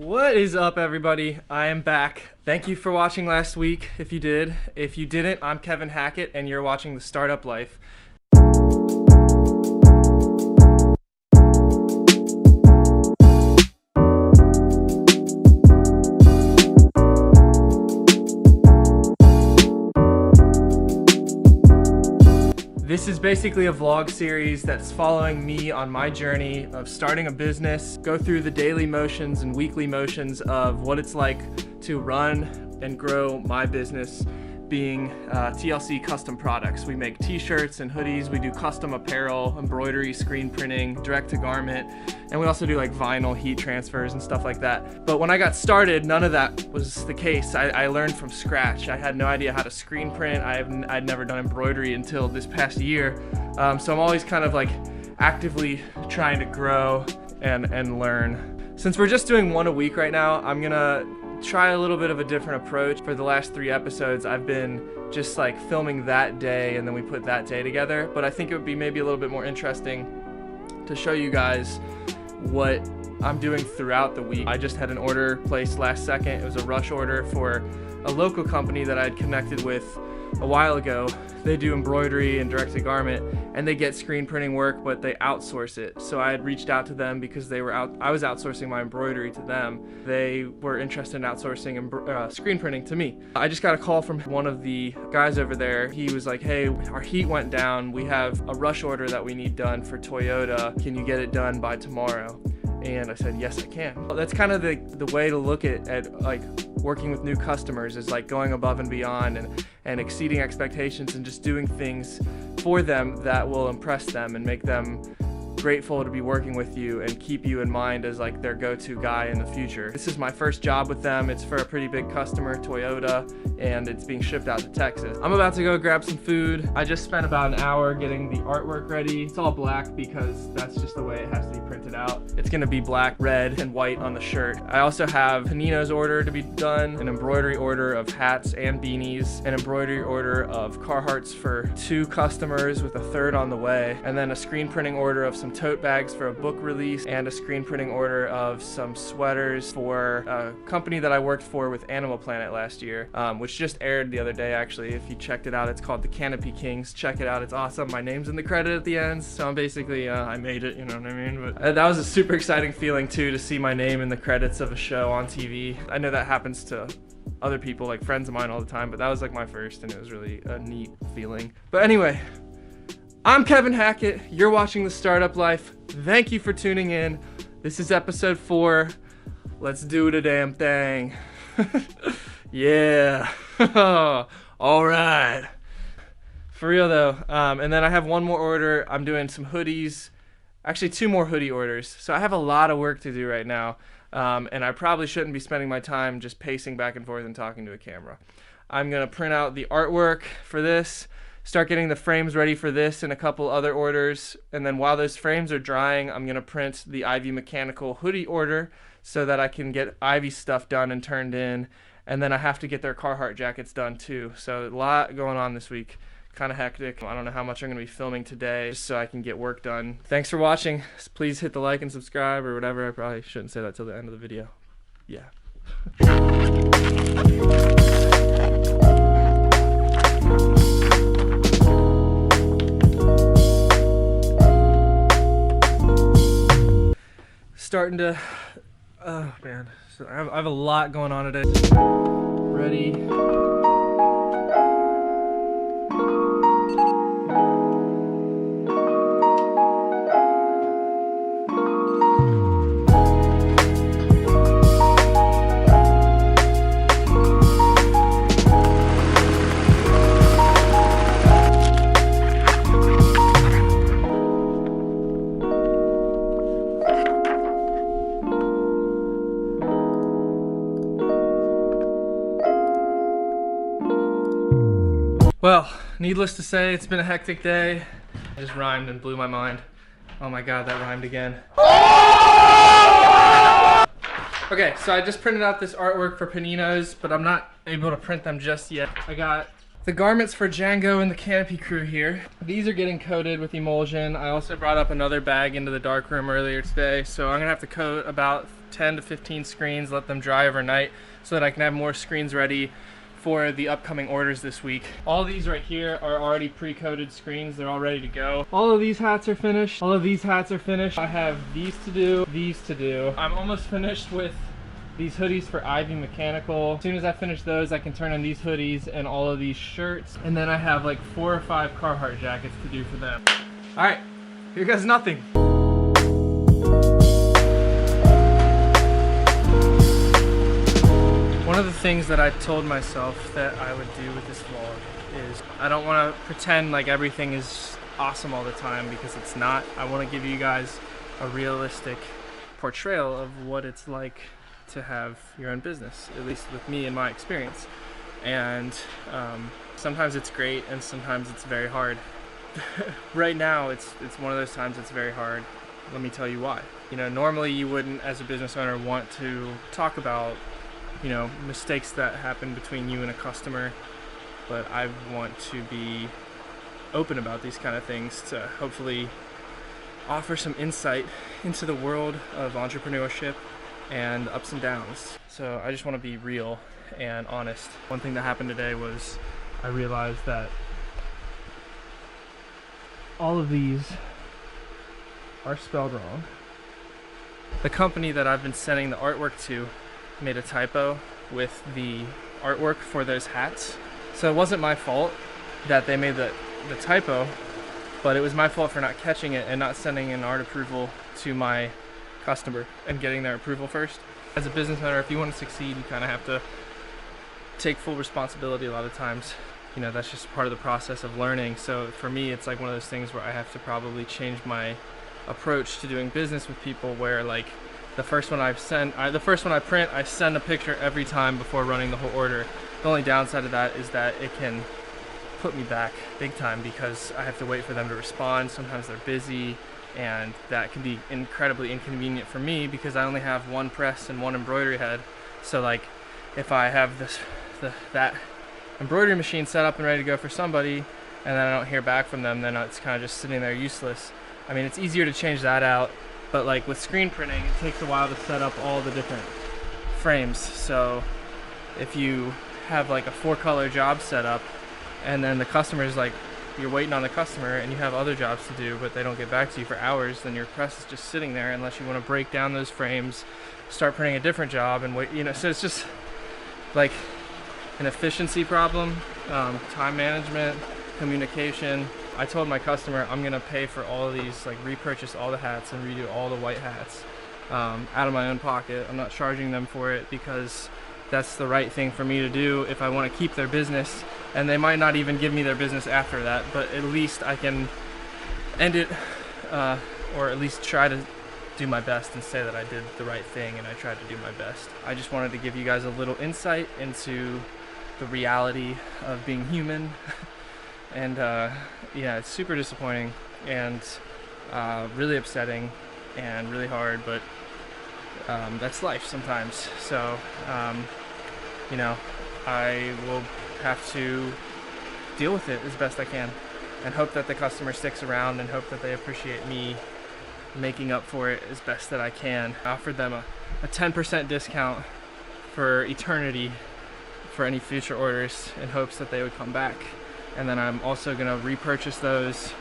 What is up, everybody? I am back. Thank you for watching last week, if you did. If you didn't, I'm Kevin Hackett, and you're watching The Startup Life. This is basically a vlog series that's following me on my journey of starting a business, go through the daily motions and weekly motions of what it's like to run and grow my business, being TLC Custom Products. We make t-shirts and hoodies, we do custom apparel, embroidery, screen printing, direct to garment, and we also do like vinyl heat transfers and stuff like that. But when I got started, none of that was the case. I learned from scratch. I had no idea how to screen print. I'd never done embroidery until this past year. So I'm always kind of like actively trying to grow and learn. Since we're just doing one a week right now, I'm gonna try a little bit of a different approach. For the last 3 episodes, I've been just like filming that day and then we put that day together. But I think it would be maybe a little bit more interesting to show you guys what I'm doing throughout the week. I just had an order placed last second. It was a rush order for a local company that I'd connected with a while ago. They do embroidery and direct to garment, and they get screen printing work, but they outsource it. So I had reached out to them because I was outsourcing my embroidery to them. They were interested in outsourcing screen printing to me. I just got a call from one of the guys over there. He was like, hey, our heat went down. We have a rush order that we need done for Toyota. Can you get it done by tomorrow? And I said, yes, I can. That's kind of the way to look at like working with new customers, is like going above and beyond and exceeding expectations and just doing things for them that will impress them and make them grateful to be working with you and keep you in mind as like their go-to guy in the future. This is my first job with them. It's for a pretty big customer, Toyota, and it's being shipped out to Texas. I'm about to go grab some food. I just spent about an hour getting the artwork ready. It's all black because that's just the way it has to be printed out. It's gonna be black, red, and white on the shirt. I also have Panino's order to be done, an embroidery order of hats and beanies, an embroidery order of Carhartts for 2 customers with a 3rd on the way, and then a screen printing order of some tote bags for a book release, and a screen printing order of some sweaters for a company that I worked for with Animal Planet last year, which just aired the other day actually. If you checked it out, it's called The Canopy Kings. Check it out, it's awesome. My name's in the credit at the end, so I'm basically, I made it, you know what I mean? But that was a super exciting feeling too, to see my name in the credits of a show on TV. I know that happens to other people, like friends of mine all the time, but that was like my first, and it was really a neat feeling. But anyway, I'm Kevin Hackett, you're watching The Startup Life. Thank you for tuning in. This is episode 4. Let's do the damn thing. Yeah. All right. For real though. And then I have one more order. I'm doing some hoodies. Actually 2 more hoodie orders. So I have a lot of work to do right now. And I probably shouldn't be spending my time just pacing back and forth and talking to a camera. I'm gonna print out the artwork for this, start getting the frames ready for this and a couple other orders, and then while those frames are drying, I'm gonna print the Ivy Mechanical hoodie order so that I can get Ivy's stuff done and turned in, and then I have to get their Carhartt jackets done too. So a lot going on this week, kind of hectic. I don't know how much I'm gonna be filming today just so I can get work done. Thanks for watching. Please hit the like and subscribe or whatever. I probably shouldn't say that till the end of the video. Yeah. Starting to, oh man, so I have a lot going on today. Ready. Well, needless to say, it's been a hectic day. I just rhymed and blew my mind. Oh my god, that rhymed again. Okay, so I just printed out this artwork for Panino's, but I'm not able to print them just yet. I got The garments for Django and the canopy crew here. These are getting coated with emulsion. I also brought up another bag into the darkroom earlier today, so I'm gonna have to coat about 10 to 15 screens, let them dry overnight so that I can have more screens ready for the upcoming orders this week. All these right here are already pre-coated screens. They're all ready to go. All of these hats are finished. All of these hats are finished. I have these to do, these to do. I'm almost finished with these hoodies for Ivy Mechanical. As soon as I finish those, I can turn on these hoodies and all of these shirts. And then I have like 4 or 5 Carhartt jackets to do for them. All right, here goes nothing. One of the things that I told myself that I would do with this vlog is I don't want to pretend like everything is awesome all the time, because it's not. I want to give you guys a realistic portrayal of what it's like to have your own business, at least with me and my experience. And sometimes it's great and sometimes it's very hard. Right now it's one of those times it's very hard. Let me tell you why. You know, normally you wouldn't, as a business owner, want to talk about, you know, mistakes that happen between you and a customer, but I want to be open about these kind of things to hopefully offer some insight into the world of entrepreneurship and ups and downs. So I just want to be real and honest. One thing that happened today was I realized that all of these are spelled wrong. The company that I've been sending the artwork to made a typo with the artwork for those hats. So it wasn't my fault that they made the typo, but it was my fault for not catching it and not sending an art approval to my customer and getting their approval first. As a business owner, if you want to succeed, you kind of have to take full responsibility a lot of times. You know, that's just part of the process of learning. So for me, it's like one of those things where I have to probably change my approach to doing business with people, where like the first one I print, I send a picture every time before running the whole order. The only downside of that is that it can put me back big time because I have to wait for them to respond. Sometimes they're busy, and that can be incredibly inconvenient for me because I only have one press and one embroidery head. So like if I have that embroidery machine set up and ready to go for somebody and then I don't hear back from them, then it's kind of just sitting there useless. I mean, it's easier to change that out, but like with screen printing, it takes a while to set up all the different frames. So if you have like a 4-color job set up and then the customer's like, you're waiting on the customer and you have other jobs to do, but they don't get back to you for hours, then your press is just sitting there unless you want to break down those frames, start printing a different job and wait, you know. So it's just like an efficiency problem, time management, communication. I told my customer I'm gonna pay for all of these, like repurchase all the hats and redo all the white hats out of my own pocket. I'm not charging them for it because that's the right thing for me to do if I want to keep their business, and they might not even give me their business after that, but at least I can end it, or at least try to do my best and say that I did the right thing and I tried to do my best. I just wanted to give you guys a little insight into the reality of being human. And yeah, it's super disappointing and really upsetting and really hard, but that's life sometimes. So you know, I will have to deal with it as best I can and hope that the customer sticks around and hope that they appreciate me making up for it as best that I can. I offered them a 10% discount for eternity for any future orders in hopes that they would come back. And then I'm also gonna repurchase those,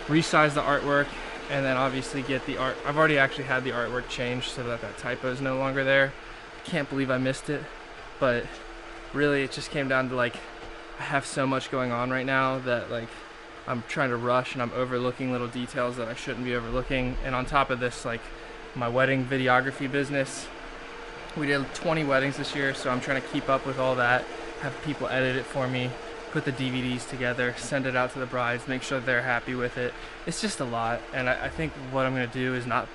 resize the artwork, and then obviously get the art. I've already actually had the artwork changed so that that typo is no longer there. Can't believe I missed it, but really it just came down to like, I have so much going on right now that like I'm trying to rush and I'm overlooking little details that I shouldn't be overlooking. And on top of this, like my wedding videography business, we did 20 weddings this year, so I'm trying to keep up with all that, have people edit it for me, put the DVDs together, send it out to the brides, make sure they're happy with it. It's just a lot, and I think what I'm gonna do is not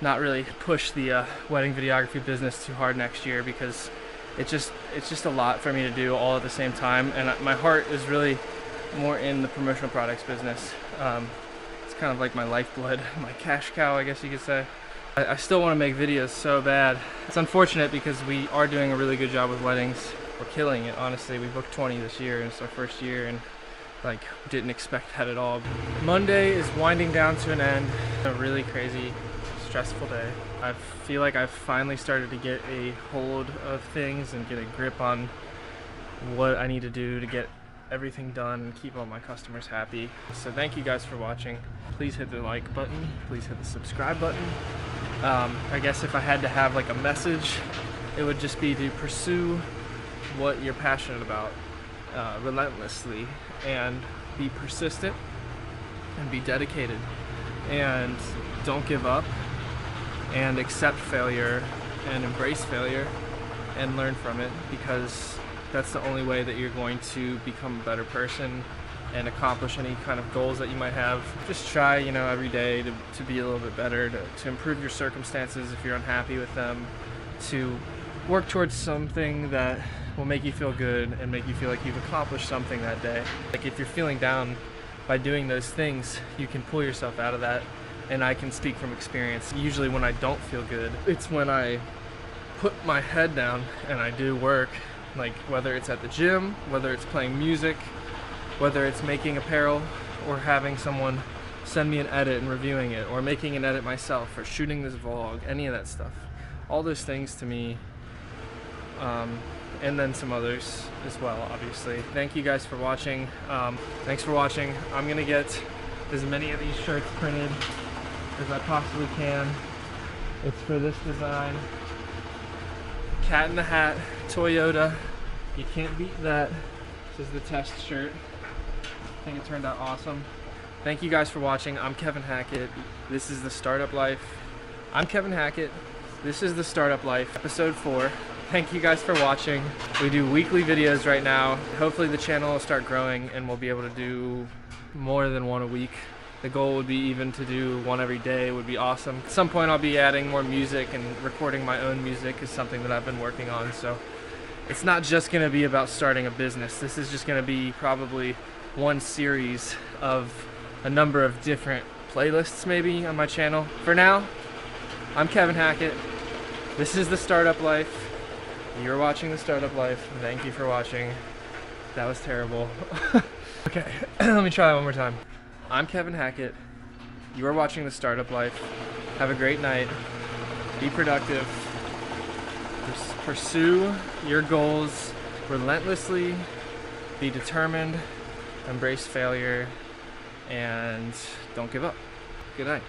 really push the wedding videography business too hard next year, because it's just a lot for me to do all at the same time, and my heart is really more in the promotional products business. It's kind of like my lifeblood, my cash cow, I guess you could say. I still want to make videos so bad. It's unfortunate because we are doing a really good job with weddings, we're killing it. Honestly, we booked 20 this year, and it's our first year, and like didn't expect that at all. Monday is winding down to an end. A really crazy, stressful day. I feel like I've finally started to get a hold of things and get a grip on what I need to do to get everything done and keep all my customers happy. So thank you guys for watching. Please hit the like button. Please hit the subscribe button. I guess if I had to have like a message, it would just be to pursue what you're passionate about relentlessly, and be persistent and be dedicated, and don't give up, and accept failure and embrace failure and learn from it, because that's the only way that you're going to become a better person and accomplish any kind of goals that you might have. Just try, you know, every day to be a little bit better, to improve your circumstances if you're unhappy with them, to work towards something that will make you feel good and make you feel like you've accomplished something that day. Like if you're feeling down, by doing those things, you can pull yourself out of that. And I can speak from experience. Usually when I don't feel good, it's when I put my head down and I do work, like whether it's at the gym, whether it's playing music, whether it's making apparel, or having someone send me an edit and reviewing it, or making an edit myself, or shooting this vlog, any of that stuff. All those things to me, and then some others as well, obviously. Thank you guys for watching. Thanks for watching. I'm gonna get as many of these shirts printed as I possibly can. It's for this design. Cat in the Hat, Toyota. You can't beat that. This is the test shirt. I think it turned out awesome. Thank you guys for watching. I'm Kevin Hackett. This is The Startup Life. I'm Kevin Hackett. This is The Startup Life, episode 4. Thank you guys for watching. We do weekly videos right now. Hopefully the channel will start growing and we'll be able to do more than one a week. The goal would be even to do one every day would be awesome. At some point I'll be adding more music, and recording my own music is something that I've been working on. So it's not just gonna be about starting a business. This is just gonna be probably one series of a number of different playlists maybe on my channel. For now, I'm Kevin Hackett. This is The Startup Life. You're watching The Startup Life. Thank you for watching. That was terrible. Okay, let me try that one more time. I'm Kevin Hackett. You are watching The Startup Life. Have a great night. Be productive. Pursue your goals relentlessly. Be determined. Embrace failure. And don't give up. Good night.